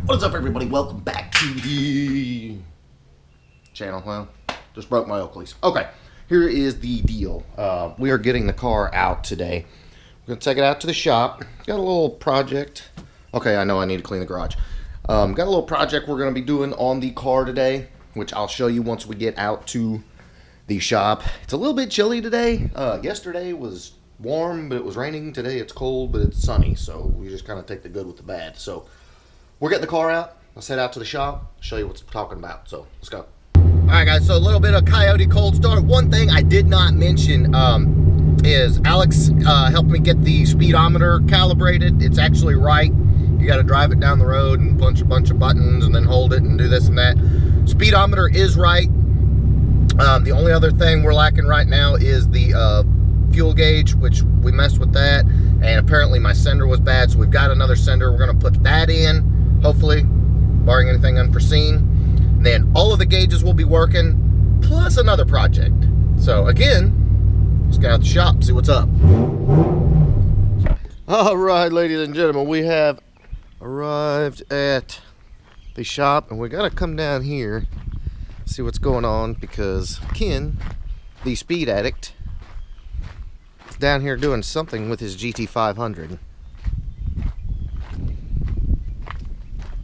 What's up, everybody? Welcome back to the channel. Well, just broke my Oakleys. Okay, here is the deal. We are getting the car out today. We're going to take it out to the shop. Got a little project. Okay, I know I need to clean the garage. Got a little project we're going to be doing on the car today, which I'll show you once we get out to the shop. It's a little bit chilly today. Yesterday was warm, but it was raining. Today it's cold, but it's sunny. So we just kind of take the good with the bad. So we're getting the car out. Let's head out to the shop, show you what's talking about. So let's go. All right, guys, so a little bit of Coyote cold start. One thing I did not mention is Alex helped me get the speedometer calibrated. It's actually right. You got to drive it down the road and punch a bunch of buttons and then hold it and do this and that. Speedometer is right. The only other thing we're lacking right now is the fuel gauge, which we messed with that, and apparently my sender was bad, so we've got another sender. We're going to put that in, hopefully, barring anything unforeseen. And then all of the gauges will be working, plus another project. So again, let's get out the shop, see what's up. All right, ladies and gentlemen, we have arrived at the shop, and we got to come down here, see what's going on, because Ken, the speed addict, is down here doing something with his GT500.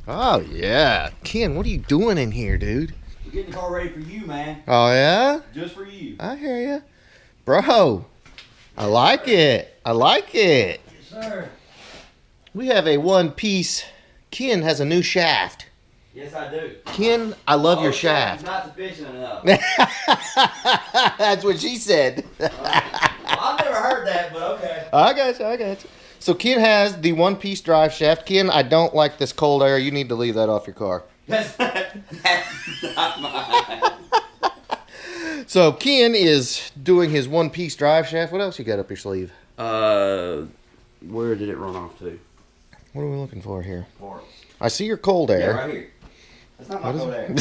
Oh yeah, Ken, what are you doing in here, dude? We're getting the car ready for you, man. Oh yeah? Just for you. I hear you, bro. I like it. I like it. Yes, sir. We have a one-piece. Ken has a new shaft. Yes, I do. Ken, I love your shaft. It's not sufficient enough. That's what she said. Well, I've never heard that, but okay. I got you. I got you. So Ken has the one-piece drive shaft. Ken, I don't like this cold air. You need to leave that off your car. That's not mine. So Ken is doing his one-piece drive shaft. What else you got up your sleeve? Where did it run off to? What are we looking for here? Parts. I see your cold air. Yeah, right here. That's not my cold air.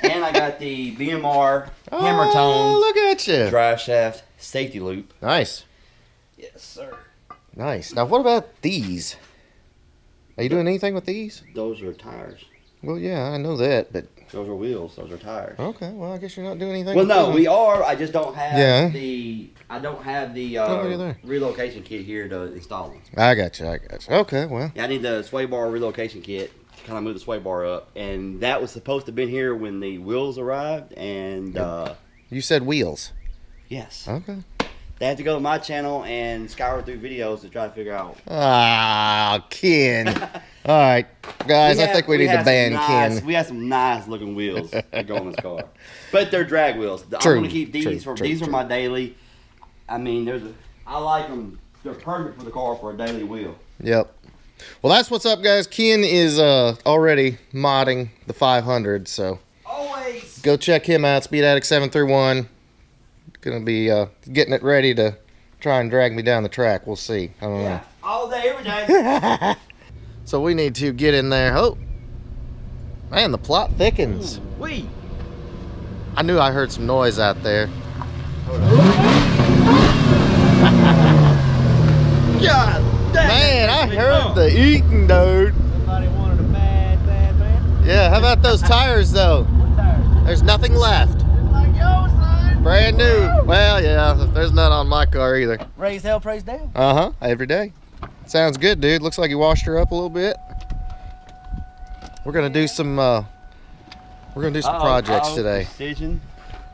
And I got the BMR hammer tone. Oh, look at you. Drive shaft safety loop. Nice. Yes, sir. Nice. Now, what about these? Are you doing anything with these? Those are tires. Well, yeah, I know that, but... Those are wheels. Those are tires. Okay, well, I guess you're not doing anything Well, with no, them. we are. I just don't have Yeah. I don't have the look at there. relocation kit here to install them. I got you. Okay, well. Yeah, I need the sway bar relocation kit to kind of move the sway bar up, and that was supposed to have been here when the wheels arrived. And You said wheels. yes, Okay. they had to go to my channel and scour through videos to try to figure out. Ah, Ken. All right, guys, I think we need to ban Ken. We have some nice looking wheels that go on this car, but they're drag wheels. I'm True, going to keep these true, these true. are my daily. I mean, I like them. They're perfect for the car for a daily wheel. Yep. Well, that's what's up, guys. Ken is already modding the 500, so Always. go check him out. Speed Addict 731. Gonna be getting it ready to try and drag me down the track. We'll see. I don't know. All day, every day. So we need to get in there. Oh, man, the plot thickens. We. I knew I heard some noise out there. God damn. Man, I heard the eating, dude. Somebody wanted a bad man. Yeah, how about those tires, though? What tires? There's nothing left. Like yo, son. Brand new. Well, yeah, there's none on my car either. Raise hell, praise down. Uh-huh, every day. Sounds good, dude. Looks like you washed her up a little bit. We're gonna do some projects today. Precision.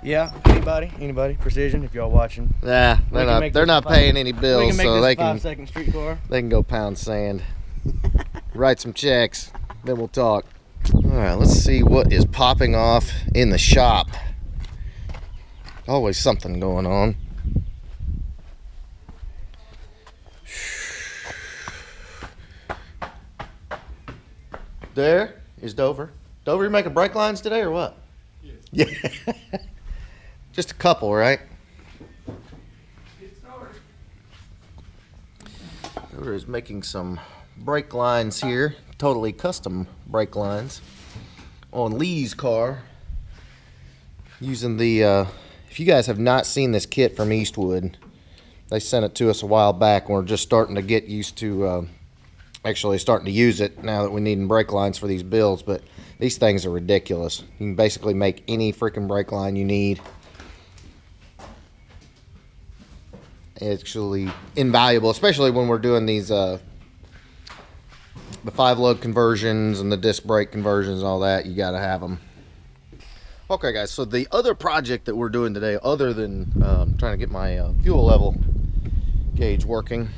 Yeah, anybody, Precision, if y'all watching. Yeah, they're not paying any We bills, can make so this they a can 5-second street car. go pound sand. Write some checks, then we'll talk. All right, let's see what is popping off in the shop. Always something going on. There is Dover. Dover, you making brake lines today or what? Yeah. Just a couple, right? Dover is making some brake lines here, totally custom brake lines on Lee's car. Using the, if you guys have not seen this kit from Eastwood, they sent it to us a while back and we're just starting to get used to actually starting to use it now that we need brake lines for these builds, but these things are ridiculous. You can basically make any freaking brake line you need. Actually invaluable, especially when we're doing these the 5-load conversions and the disc brake conversions and all that. You got to have them. Okay, guys, so the other project that we're doing today, other than trying to get my fuel level gauge working,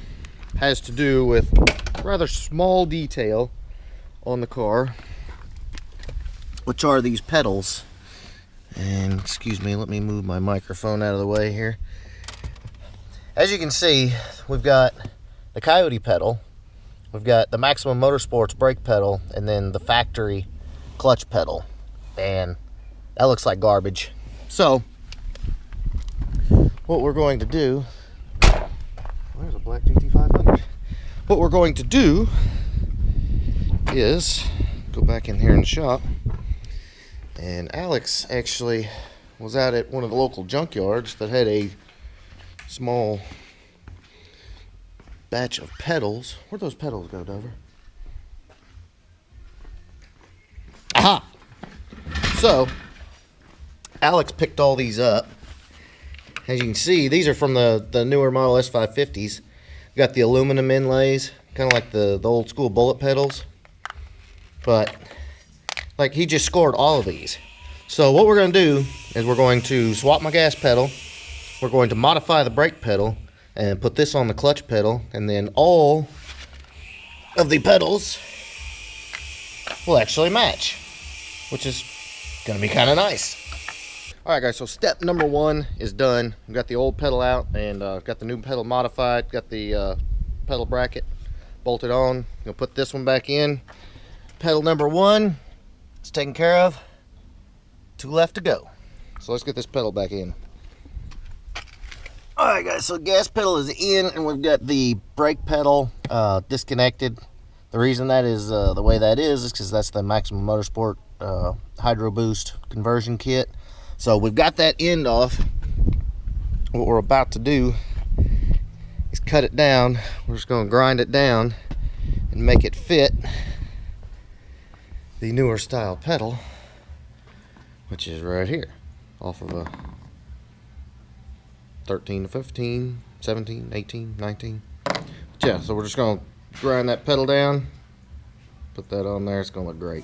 has to do with a rather small detail on the car, which are these pedals. And excuse me, let me move my microphone out of the way here. As you can see, we've got the COYOTE pedal, we've got the Maximum Motorsports brake pedal, and then the factory clutch pedal. And that looks like garbage. So what we're going to do, there's a black GT500. What we're going to do is go back in here in the shop, and Alex actually was out at one of the local junkyards that had a small batch of pedals. Where'd those pedals go, Dover? Aha! So Alex picked all these up. As you can see, these are from the newer model S550s. Got the aluminum inlays, kind of like the old school bullet pedals. But like, he just scored all of these. So what we're going to do is we're going to swap my gas pedal. We're going to modify the brake pedal and put this on the clutch pedal, and then all of the pedals will actually match, which is going to be kind of nice. Alright guys, so step number 1 is done. We've got the old pedal out and got the new pedal modified, got the pedal bracket bolted on. Gonna put this one back in. Pedal number 1 is taken care of. 2 left to go. So let's get this pedal back in. Alright guys, so gas pedal is in, and we've got the brake pedal disconnected. The reason that is the way that is because that's the Maximum Motorsport Hydro Boost conversion kit. So we've got that end off. What we're about to do is cut it down. We're just going to grind it down and make it fit the newer style pedal, which is right here, off of a 13 to 15, 17, 18, 19. But yeah, so we're just going to grind that pedal down, put that on there. It's going to look great.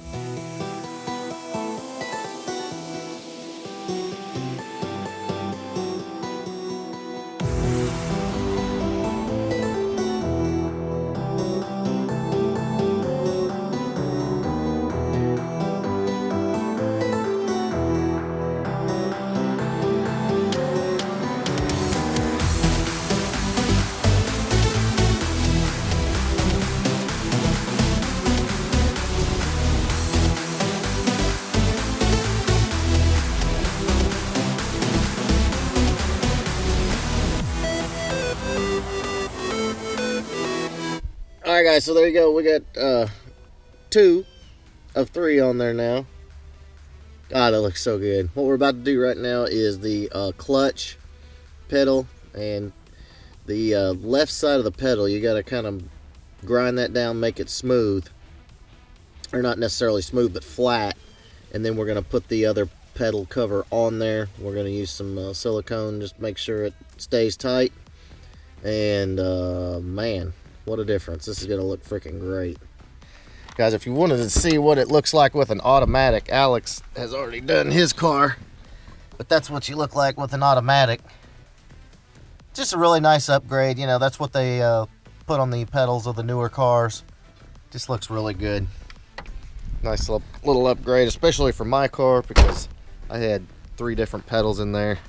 Alright guys, so there you go. We got 2 of 3 on there now. Ah, that looks so good. What we're about to do right now is the clutch pedal, and the left side of the pedal, you got to kind of grind that down, make it smooth. Or not necessarily smooth, but flat. And then we're going to put the other pedal cover on there. We're going to use some silicone, just make sure it stays tight. And man, what a difference. This is going to look freaking great. Guys, if you wanted to see what it looks like with an automatic, Alex has already done his car. But that's what you look like with an automatic. Just a really nice upgrade. You know, that's what they put on the pedals of the newer cars. Just looks really good. Nice little upgrade, especially for my car, because I had 3 different pedals in there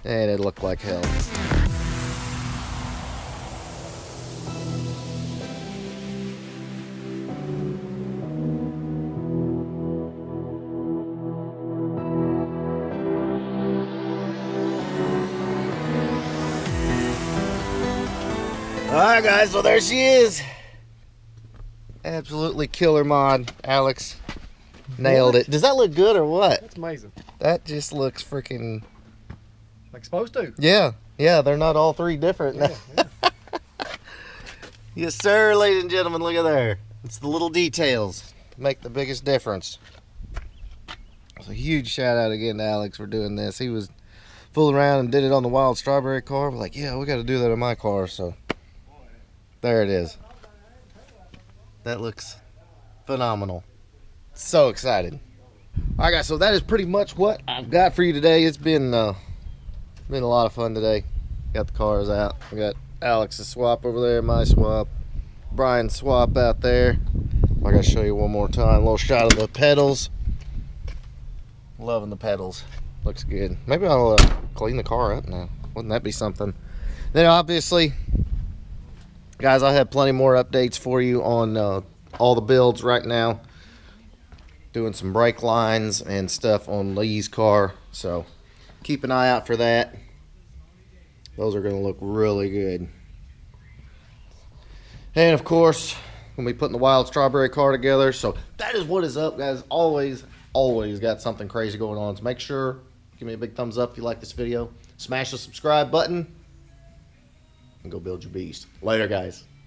and it looked like hell. Alright guys, so there she is. Absolutely killer mod. Alex nailed it. Does that look good or what? That's amazing. That just looks freaking... like supposed to. Yeah, they're not all 3 different. Yeah. Yes, sir, ladies and gentlemen. Look at there. It's the little details that make the biggest difference. So a huge shout out again to Alex for doing this. He was fooling around and did it on the wild strawberry car. We're like, yeah, we got to do that on my car. So there it is. That looks phenomenal. So excited. All right, guys. So that is pretty much what I've got for you today. It's been a lot of fun today. Got the cars out. We got Alex's swap over there, my swap, Brian's swap out there. I gotta show you one more time. A little shot of the pedals. Loving the pedals. Looks good. Maybe I'll clean the car up now. Wouldn't that be something? Then obviously, guys, I have plenty more updates for you on all the builds right now. Doing some brake lines and stuff on Lee's car. So keep an eye out for that. Those are going to look really good. And of course, we'll be putting the wild strawberry car together. So that is what is up, guys. Always got something crazy going on. So make sure, give me a big thumbs up if you like this video. Smash the subscribe button. And go build your beast. Later, guys.